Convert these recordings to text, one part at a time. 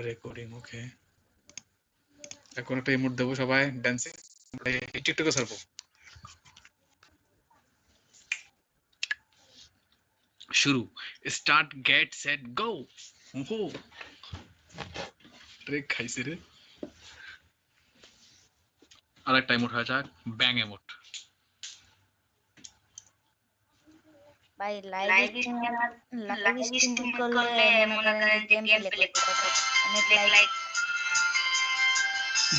Recording ওকে। এখন একটা emote দেবো সবাই ডান্সিং, টিকটকে ছাড়বো। শুরু, স্টার্ট, গেট সেট গো। ওহো রে খাইছে রে। আরেকটা ইমোট হয়ে যাক, ব্যাং ইমোট। ভাই লাইভ স্ট্রিম করলে মনে করেন যে গেম প্লে করতে অনেক লাইক।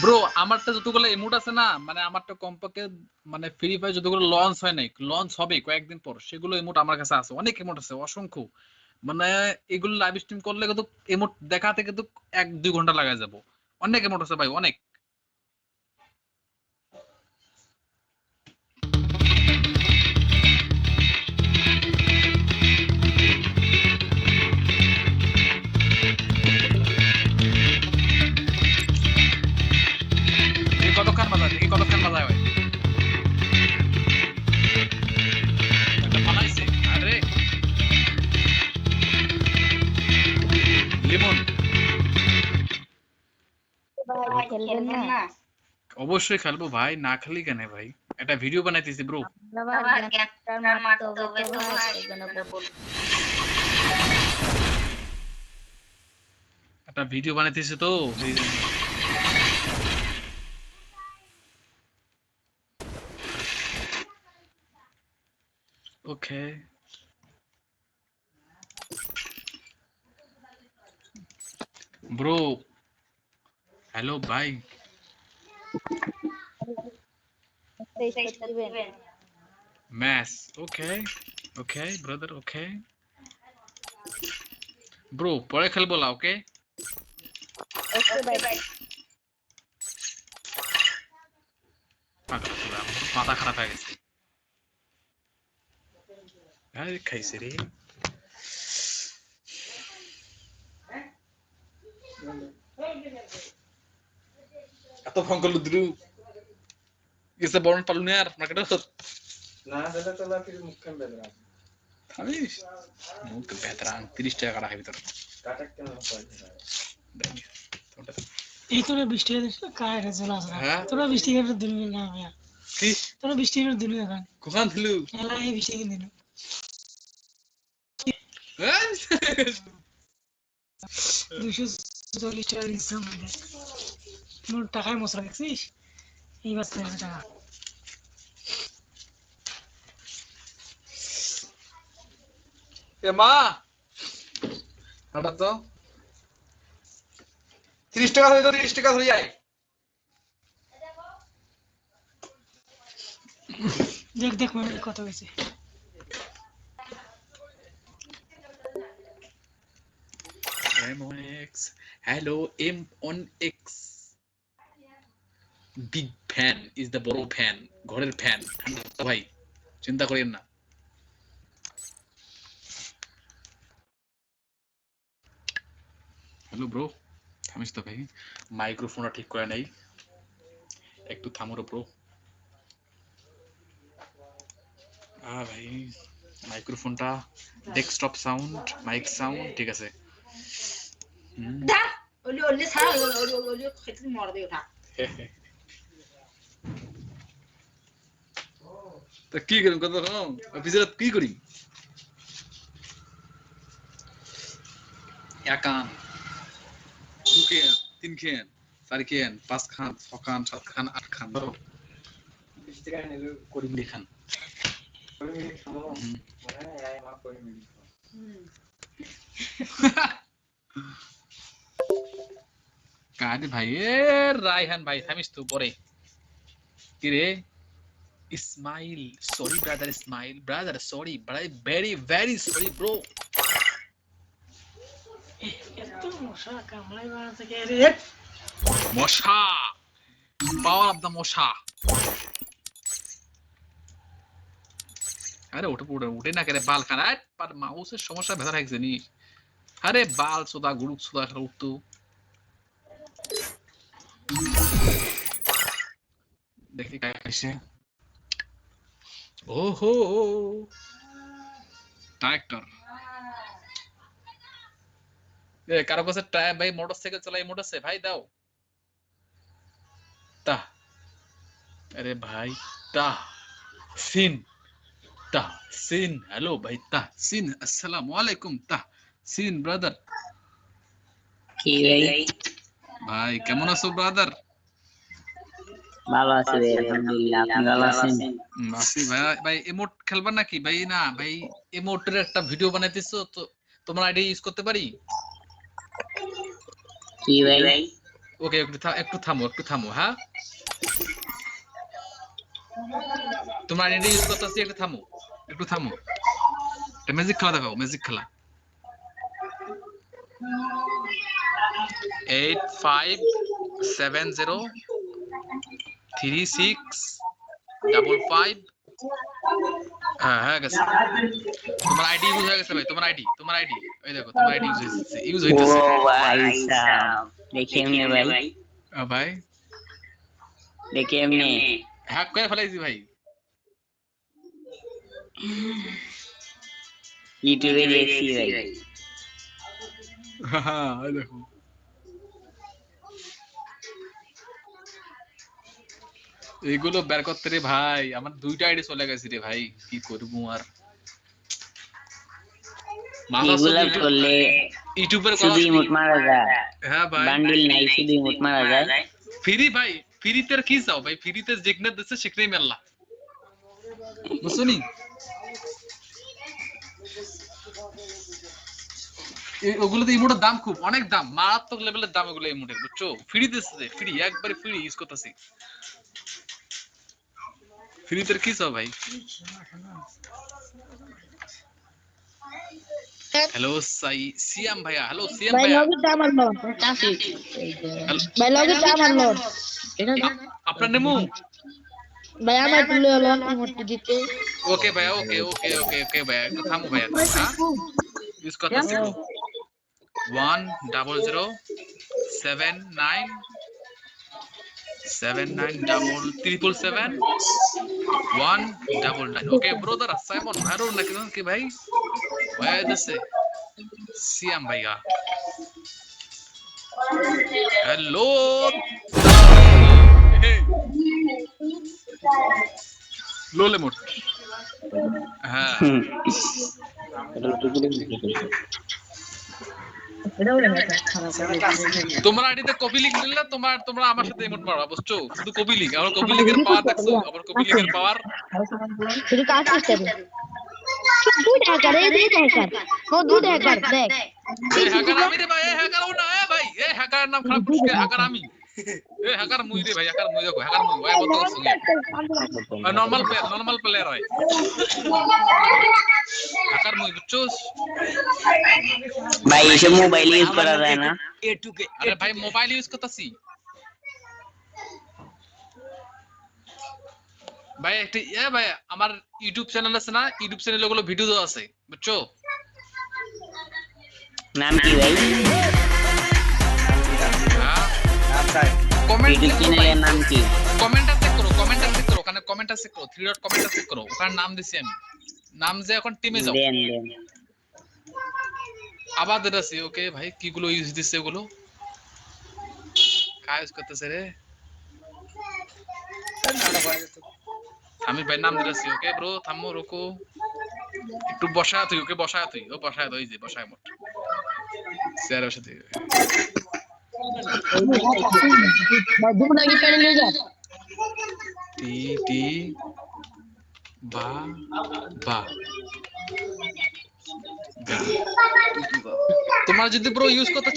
ব্রো আমারটা যতগুলো ইমোট আছে না, মানে আমারটা কমপক্ষে মানে ফ্রি ফায়ার যতগুলো লঞ্চ হয় নাই, লঞ্চ হবে কয়েকদিন পর, সেগুলো ইমোট আমার কাছে আছে, অনেক ইমোট আছে অসংখ্য। মানে এগুলো লাইভ স্ট্রিম করলে কিন্তু ইমোট দেখাতে কিন্তু 1-2 ঘন্টা লাগা যাবো। অনেক ইমোট আছে ভাই, অনেক। কতক্ষণ বাজায় দেখি, কতক্ষণ বাজায় ভাই। এটা বানাইছে আরে লিমন। ভাই খেলবেন না? অবশ্যই খেলবো ভাই, না খেলি কেন ভাই। একটা ভিডিও বানাইতেছি ব্রো। আবার গ্যাংস্টার মারতে হবে তো ভাই, সেজন্য বল। একটা ভিডিও বানাইতেছি তো সেই জন্য। ওকে ব্রো, হ্যালো ভাই। ম্যাচ ওকে ওকে ব্রাদার ওকে ব্রো, পরে খেলবো লা ওকে। ওকে ভাই। মাথা খারাপ হয়ে গেছে। আরে খাইছে রে। এত ফোন করলো দ্রু গেছে বরণ পালু না আর মার্কেটে না দিলে তো লাফির মুখখান বেদরা থামিস মুখ বেদরা 30 টাকা কাটা খাবি তোর কাটা কেন এই তোরা 20 টাকা দিস কায় রে চলে আসা তোরা 20 টাকা দিন না ভাইয়া কি তোরা 20 টাকা দিন এখন কোখান দিলু খেলা এই 20 টাকা দিন 240 টাকা দিচ্ছিলাম মোর টাকায় মশলা দেখছিস এই বাস টাকা এ মা হাঁটা তো 30 টাকা হয়ে তো 30 টাকা হয়ে যায়। দেখ দেখ মানে কত হয়েছে M1X hello M1X big fan is the বড় ফ্যান, ঘরের ফ্যান ভাই, চিন্তা করেন না। হ্যালো ব্রো, থামিস তো ভাই, মাইক্রোফোনটা ঠিক করে নাই, একটু থামো ব্রো। ভাই মাইক্রোফোনটা ডেস্কটপ সাউন্ড মাইক সাউন্ড ঠিক আছে। তা কি করি কত অফিসে কি করি একান 2 খান 3 খান 4 খান 5 খান 6 খান 7 খান 8 খান ধরো 20 টাকা নিলে করি মিলি খান করি মিলি খাবো হ্যাঁ মা করি মিলি কাজে ভাই এ রায়হান ভাই থামিস তো পরে কি রে Ismail sorry brother Ismail brother sorry very very sorry bro এত মশা কামড়াই বাড়াতে কে রে মশা পাওয়ার অফ দ্য মশা। আরে ওটা পুরো উঠে না করে বাল খান আর মাউসের সমস্যা ভেতর থাকছে নি। আরে বাল সোদা গুড়ুক সোদা খেলা উঠতো দেখি কায় খাইছে। ওহো ট্রাক্টর কারো কাছে ভাই মোটরসাইকেল চালাই ইমোট আছে ভাই দাও তা আরে ভাই তা সিন তা সিন হ্যালো ভাই তা সিন আসসালামু আলাইকুম তা সিন ব্রাদার কি ভাই ভাই কেমন আছো ব্রাদার ভালো আছি ভাই আলহামদুলিল্লাহ আপনি ভালো আছেন আছি ভাই ভাই ইমোট খেলবা নাকি ভাই না ভাই ইমোটের একটা ভিডিও বানাইতেছো তো তোমার আইডি ইউজ করতে পারি কি ভাই ওকে একটু থামো হ্যাঁ তোমার আইডি ইউজ করতেছি একটু থামো ম্যাজিক খেলা দেখাও ম্যাজিক খেলা 85703655 হ্যাঁ গেছে তোমার আইডি ইউজ হয়ে গেছে ভাই তোমার আইডি এই দেখো তোমার আইডি ইউজ ও হইতেছে ভাই সাহেব দেখি এমনি ভাই ভাই দেখি এমনি হ্যাক করে ফেলাইছি ভাই ইউটিউবে দেখছি ভাই হ্যাঁ দেখো এগুলো বের করতে রে ভাই আমার দুইটা আইডি চলে গেছে রে ভাই কি করবো আর এগুলা করলে ইউটিউবের শুধু ইমোট মারা যায় হ্যাঁ ভাই বান্ডিল নাই শুধু ইমোট মারা যায় ফ্রি ভাই ফ্রিতে কি চাও ভাই ফ্রিতে যেখানে দিচ্ছে সেখানেই মেললা বুঝছনি ওগুলোতে ইমোটের দাম খুব অনেক দাম মারাত্মক লেভেলের দাম ওগুলো ইমোটের বুঝছো ফ্রি দিচ্ছে ফ্রি একবারে ফ্রি ইউজ করতেছি ফ্রিতে কি চাও ভাই হ্যালো সিয়াম ভাইয়া হ্যালো সিয়াম ভাইয়া ভাই লগের দাম আনলো আপনার নেমু ভাই আমার তুলে হলো ইমোট দিতে ওকে ভাইয়া ওকে ভাইয়া একটু থামো ভাইয়া হ্যাঁ ইউজ করতেছি 100797777 ওকে ব্রাদার সাইমন হারুন নাকি ভাই ভাই দিছে সিয়াম ভাইয়া হ্যালো লোলে মোট হ্যাঁ তোমার আইডিতে কপি লিংক দিলে তোমরা আমার সাথে ইমোট মারবা বুঝছো শুধু কপি লিংক আমার কপি লিংকের পাওয়ার দেখছো আমার কপি লিংকের পাওয়ার শুধু কাজ করতে হবে দুটো হ্যাকার ও দুটো হ্যাকার দেখ এই হ্যাকার আমি রে ভাই এই হ্যাকার ও না ভাই এই হ্যাকারের নাম খারাপ পুরস্কার হ্যাকার আমি এই হ্যাকার মুই রে ভাই হ্যাকার মুই দেখো হ্যাকার মুই ভাই বলতো করছো নরমাল প্লেয়ার হয় হ্যাকার মুই বুঝছো ভাই এসব মোবাইল ইউজ করা যায় না আরে ভাই মোবাইল ইউজ করতেছি ভাই একটা ভাই আমার ইউটিউব চ্যানেল আছে না ইউটিউব চ্যানেলে ওগুলো ভিডিও দেওয়া আছে বুঝছো নাম কি ভাই কমেন্ট ইউটিউব চ্যানেলের নাম কি কমেন্টটা চেক করো ওখানে কমেন্টটা চেক করো 3 ডট কমেন্টটা চেক করো ওখানে নাম দিছি আমি নাম যে এখন টিমে যাও দেন আবার দিতেছি ওকে ভাই কিগুলো ইউজ দিছে ওগুলো কাজ ইউজ করতেছে রে আমি ভাই নাম দিতেছি ওকে ব্রো থামো রুকো একটু বসা তুই ওকে বসা তুই ও বসা তুই যে বসায় মোট স্যারের সাথে টি টি বা বা তোমরা যদি ব্রো ইউজ করতে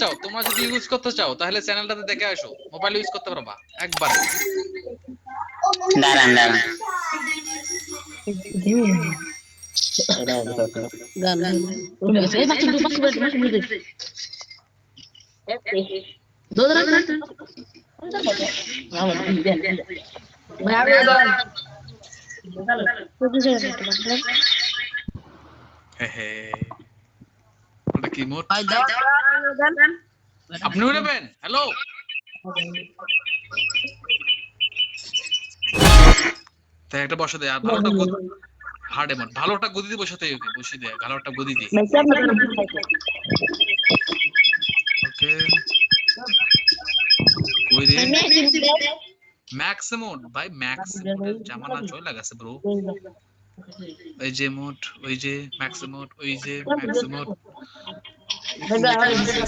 চাও তাহলে চ্যানেলটাতে দেখে আসো মোবাইল ইউজ করতে পারবা একবার দাঁড়ান ওটা কি মোট আপনি নেবেন হ্যালো তাই একটা বসে দেয় আর ভালোটা হার্ড এমন ভালোটা গদি দিয়ে বসাতে ওকে বসে দেয় ভালোটা গদি দিয়ে ওকে কই রে ম্যাক্স ইমোট ভাই ম্যাক্স ইমোটের জামানা চলে গেছে ব্রো এই যে ইমোট ওই যে ম্যাক্স ইমোট ওই যে ম্যাক্স ইমোট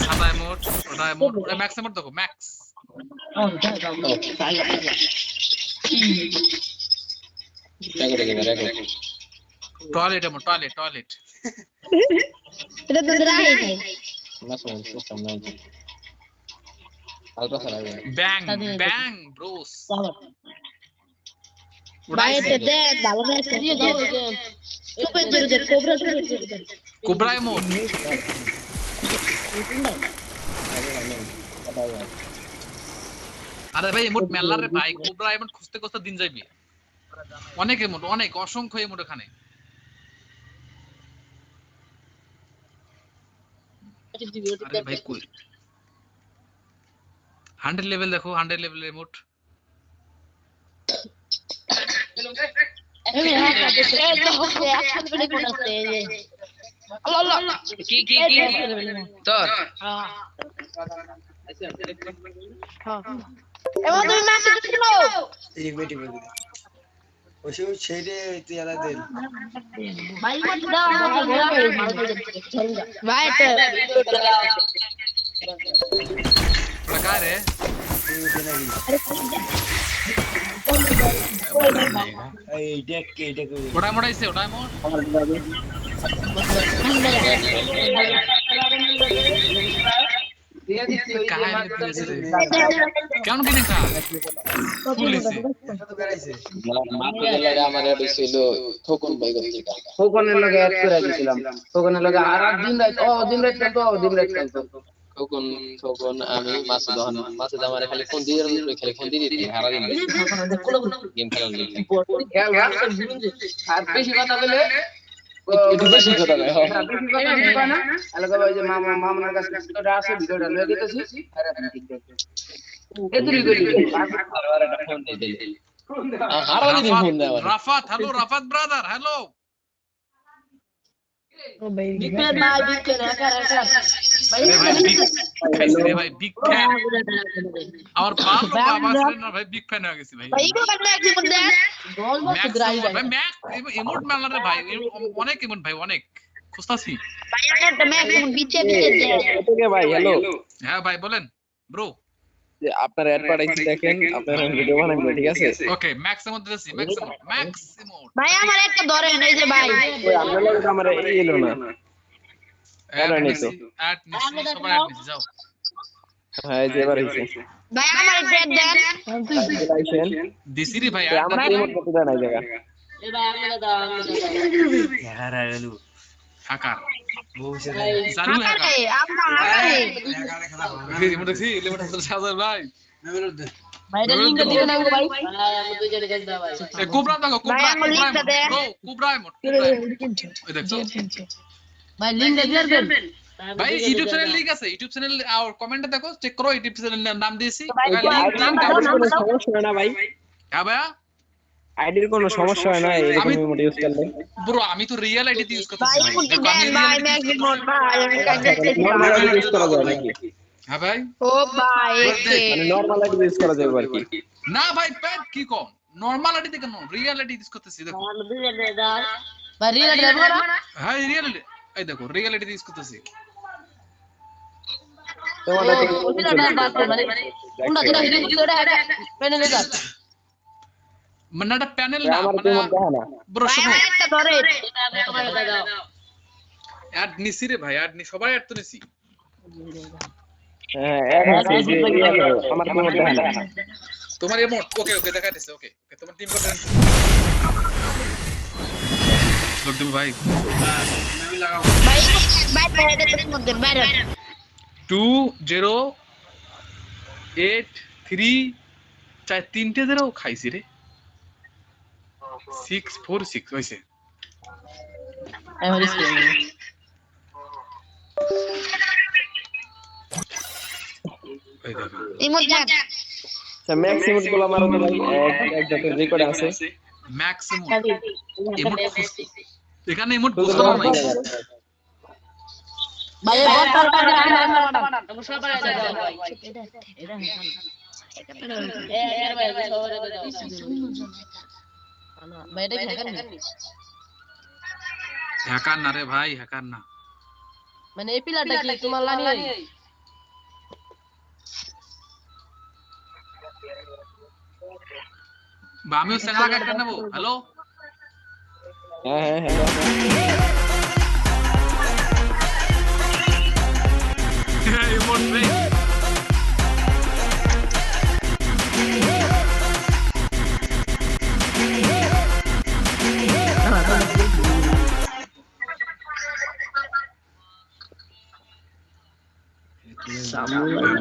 সাদা ইমোট ওটা ইমোট ওটা ম্যাক্স ইমোট দেখো ম্যাক্স টয়লেট ইমোট টয়লেট এটা তো রাই নাই ব্যাং ব্রোস বাইরে দে ভালো না দিয়ে দাও সুপার জোরে কোবরা জোরে কোবরা ইমোট আরে ভাই ইমোট মেলার রে ভাই কোবরা ইমোট খুঁজতে খুঁজতে দিন যাইবি অনেক ইমোট অনেক অসংখ্য ইমোট এখানে আরে ভাই কই 100 লেভেল দেখো 100 লেভেল ইমোট এই হ্যাঁ কাছে এই তো হচ্ছে একসাথে বলে কোন আছে এই যে আল্লাহ আল্লাহ কি তোর হ্যাঁ এবার তুমি ম্যাচ খেলো एक बेटी बोल दे ওসে ছেড়ে তুই আলা দে ভাই মত দাও ভাই তো लगा रे এই দেখ কে দেখ बड़ा मोड़ा इसे उठा मोड़ কেমন কিনে খা পুলিশে তো বেরাইছে মাত্র লাগা আমার এটা ছিল থকন ভাই গতিকা ফোকনের লগে অ্যাড করে দিয়েছিলাম ফোকনের লগে আর দিন রাত খেলতো থকন আমি মাসুদ আমার খালি ফোন দিয়ে খালি ফোন দিয়ে দিতে সারা দিন গেম খেলার জন্য আর বেশি কথা বলে একটু বেশি কথা নয় বেশি কথা বলবা না আলাদা ভাই যে মামার কাছে ভিডিওটা আছে ভিডিওটা লয়ে দিতেছি আর আপনি ঠিক করতে এতুরি করি আর একটা ফোন দিয়ে দিল সারা দিন ফোন দেয় আমার Rafat hello Rafat brother hello বিকেল ভাই বিকেল ভাই বিগ ফ্যান আমার বাবা ছিলেন না ভাই বিগ ফ্যান হয়ে গেছি ভাই ভাই ইমো কাটলে কি বলতে গোল বল গ্রাই ভাই ম্যাক্স ইমোট মেলারে ভাই অনেক ইমোট ভাই অনেক খুঁজতাছি ভাই একটা ম্যাচ বিচে দে ওকে ভাই হ্যালো হ্যাঁ ভাই বলেন ব্রো যে আপনার অ্যাড পাঠাইছি দেখেন আপনার ভিডিও বানাবো ঠিক আছে ওকে ম্যাক্স ইমোট দিতেছি ম্যাক্স ইমোট ভাই আমার একটা ধরেন এই যে ভাই ওই আপনার লগে আমার এই এলো না অ্যাড নিছি সবাই অ্যাড নিছি যাও হ্যাঁ যে এবার হইছে ভাই আমার ডেট দেন লাইসেন দিছি রে ভাই আমার রিমোট করতে দেয় না জায়গা হারা গেল হাকার বউছে জানু হাকার আরে আপনা আরে একারে কথা বল রিমোট দেখছি রিমোট আসলে সাজার ভাই না বেরো দে ভাই লিংক দিবেন না ভাই এ কুবরা দেখো ভাই, আমার লিংকটা দেন। কুবরা ইমোট ওই দেখো ভাই লিংক দিবেন ভাই ইউটিউব চ্যানেল লিংক আছে ইউটিউব চ্যানেল আর কমেন্টে দেখো চেক করো ইউটিউব চ্যানেলের নাম দিয়েছি সমস্যা হয় না ভাই হ্যাঁ ভাই আইডির কোনো সমস্যা হয় না এরকম রিমোট ইউজ করলে ব্রো আমি তো রিয়েল আইডি ইউজ ভাই করতেছি মুটি দেন ভাই ম্যাক্স রিমোট ভাই আমি নরমাল আইডি ইউজ করা যায় নাকি হ্যাঁ ভাই ও ভাই মানে নরমাল আইডি ইউজ করা যাবে আর কি না ভাই পেট কি কম নরমাল আইডি থেকে রিয়েল আইডি ইউজ করতেছি দেখো ভাই রিয়েল দেব না হ্যাঁ রিয়েল আইডি এই দেখো রিয়েল আইডি ইউজ করতেছি তোমাদের থেকে মানে একটা প্যানেল না আমার মানে রিমোট দেখা না ব্রো ভাই শোনো একটা ধরে অ্যাড নিছি রে ভাই অ্যাড নি সবাই অ্যাড তো নিছি হ্যাঁ এড আছে যে আমার রিমোট দেখা না তোমার ইমোট ওকে ওকে দেখা দিছে ওকে তোমার টিম কোড লোক দেব ভাই আমি লাগাও ভাই ভাই বাইরে এর মধ্যে বাইরে 2083 চাই তিনটে ধরেও খাইছি রে 646 হইছে এই দেখো ইমোট দেন আচ্ছা ম্যাক্সিমাম গুলো আমার ভাই একটা রেকর্ড আছে ম্যাক্সিমাম ইমোট এখানে ইমোট বুঝতে পারো নাই ভাই বটটার কাছে বানান আমরা সবাই দাও ভাই এটা এর ভাই সবাই দাও ভাই এটা হ্যাকার নি হ্যাকার না রে ভাই, হ্যাকার না। মানে এই পিলাটা কি তোমার লানি বা আমিও স্যাংলা ক্যারেক্টার নেবো। হ্যালো ইমোট রে।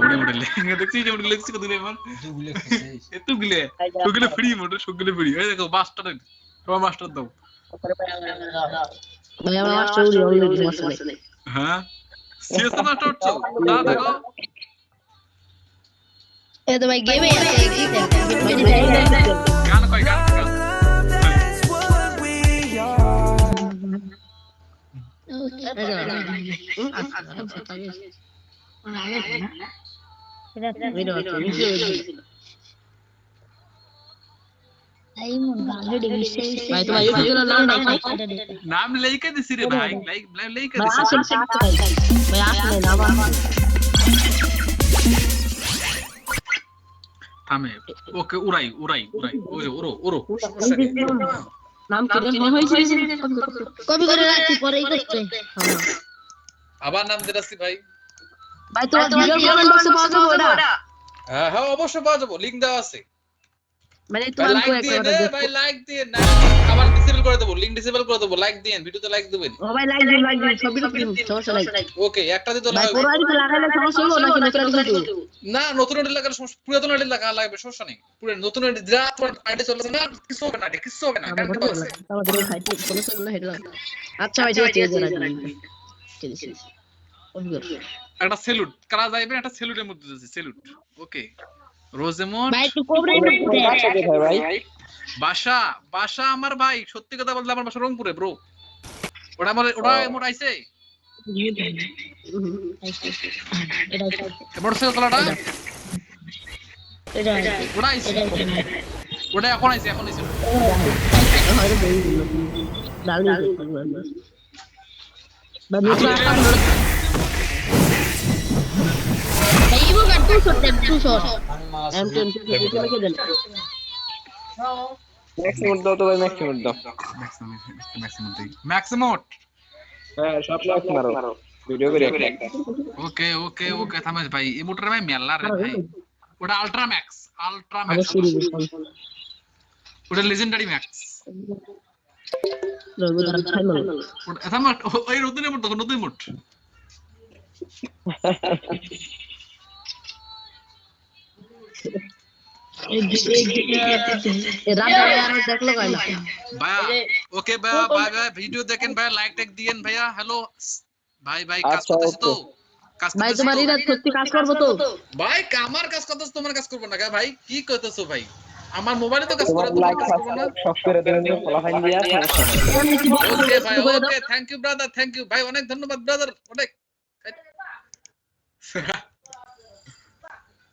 মোড়ে মোড়ে লেগে দেখছি যে মোড়ে লেগছি কত এমন এতগুলো খেয়েছিস এতগুলো ওগুলো ফ্রি মোটর সবগুলো ফ্রি। এই দেখো মাস্টার, তোমার মাস্টার দাও। ভাই আমার মাস্টার উড়ি অলরেডি সমস্যা নেই হ্যাঁ সিএস মাস্টার হচ্ছে না, দেখো এ তো ভাই গেমে আছে কি গান কই গান গান। এই মন গানে ডিভিশন ভাই তোমার ইউটিউবের নাম দাও নাম লেখা দিছি রে ভাই, লেখা দিছি। ভাই আসলে না আমার থামে ওকে উড়াই উড়াই উড়াই ওরে ওরো ওরো নাম কি রে মনে হইছে কপি করে রাখছি পরেই করতে আবার নাম দিরাছি ভাই। ভাই তোমার ভিডিও কমেন্ট বক্সে পাওয়া যাবে ওটা হ্যাঁ হ্যাঁ অবশ্যই পাওয়া যাবে, লিংক দেওয়া আছে। মানে ভাই তোমার লাইক কো দিয়ে একটা দে ভাই, লাইক দিয়ে না আবার ডিসেবল করে দেব, লিংক ডিসেবল করে দেব। লাইক দিন, ভিডিওতে লাইক দিবেন। ও ভাই লাইক দিন সব ভিডিও দিন সমস্যা নাই ওকে একটা দিতে ভাই হবে পুরো আইডি লাগালে সমস্যা হলো নাকি নতুন আইডি দিতে না, নতুন আইডি লাগালে সমস্যা, পুরাতন আইডি লাগা লাগবে, সমস্যা নেই। পুরো নতুন আইডি যা তোমার আইডি চলছে না কিছু হবে না, কিছু হবে না। আমাদের ভাই সমস্যা হলো হেডলাম আচ্ছা ভাই ঠিক আছে ঠিক আছে একটা সেলুট করা যাইবে, একটা সেলুটের মধ্যে আছে সেলুট। ওকে রোজেমন ভাই তুই কোবরে বাসা বাসা আমার ভাই, সত্যি কথা বলতে আমার বাসা রংপুরে ব্রো। ওটা আমার ওটা এমন আইছে মোটরসাইকেল চালাটা এটা ওটা আইছে, ওটা এখন আইছে ভাই ইবো কাট তুই শট আমি মাছ M10 লিখে দেন ম্যাক্সিমাম দাও তো ভাই, ম্যাক্সিমাম দাও। ম্যাক্সিমোট। হ্যাঁ সব লাখ মারো, ভিডিও করে একটা। ওকে ওকে ওকে থামেস ভাই, ইমোটর ভাই মেলা রে ভাই। ওটা আলট্রা ম্যাক্স, অবশ্যই ওটা লেজেন্ডারি ম্যাক্স। রবিদার ফাইনাল ওটা থামাট ওই নতুন ইমোট দেখো, নতুন ইমোট। দেখলো ভাই না ভাইয়া ওকে ভাইয়া, বাই বাই। ভিডিও দেখেন ভাইয়া, লাইক টাইক দিয়েন ভাইয়া। হ্যালো ভাই ভাই কাজ করতেছ তো? কাজ ভাই করতেছ তোমার তো? ইরাত সত্যি কাজ করবো তো ভাই আমার কাজ করতেছ, তোমার কাজ করব না ভাই? কি কইতেছো ভাই? আমার মোবাইলে তো কাজ করে, তোমার কাজ করব না? সব করে দেবেন তো ফলাফল দিয়া সমস্যা নেই। ওকে ভাই okay, thank you brother, thank you ভাই, অনেক ধন্যবাদ ব্রাদার, অনেক